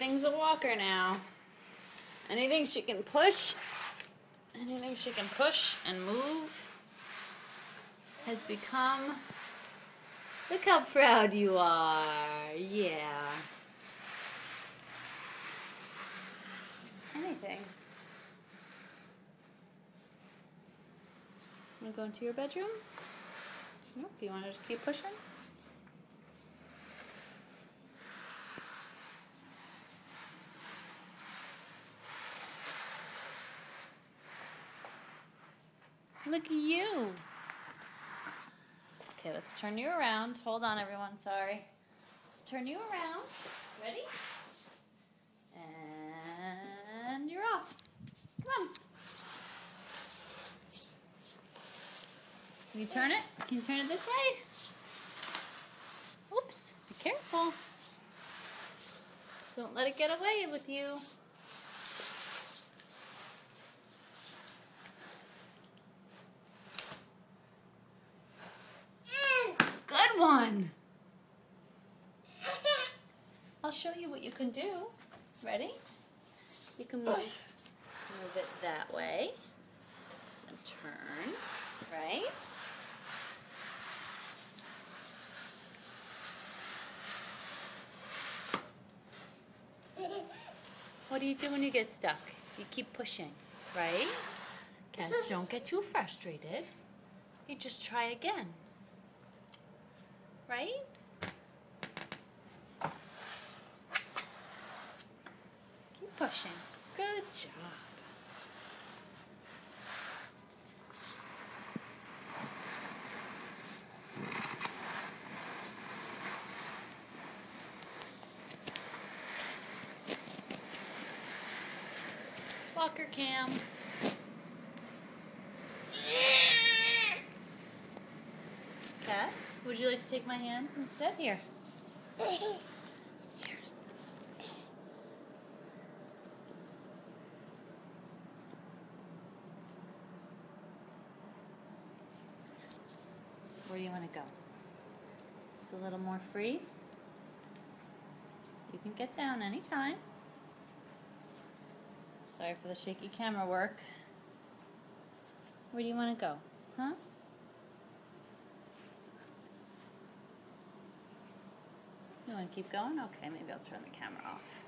everything's a walker now. Anything she can push and move has become... Look how proud you are. Yeah. Anything. Want to go into your bedroom? Nope. You want to just keep pushing? Look at you. Okay, let's turn you around. Hold on, everyone. Sorry. Let's turn you around. Ready? And you're off. Come on. Can you turn it? Can you turn it this way? Oops. Be careful. Don't let it get away with you. Good one. I'll show you what you can do. Ready? You can move it that way and turn, right? What do you do when you get stuck? You keep pushing, right? Cats, don't get too frustrated. You just try again. Right? Keep pushing. Good job. Walker cam. Cass, would you like to take my hands instead? Here. Here. Where do you want to go? Is this a little more free? You can get down anytime. Sorry for the shaky camera work. Where do you want to go? Huh? You want to keep going? Okay, maybe I'll turn the camera off.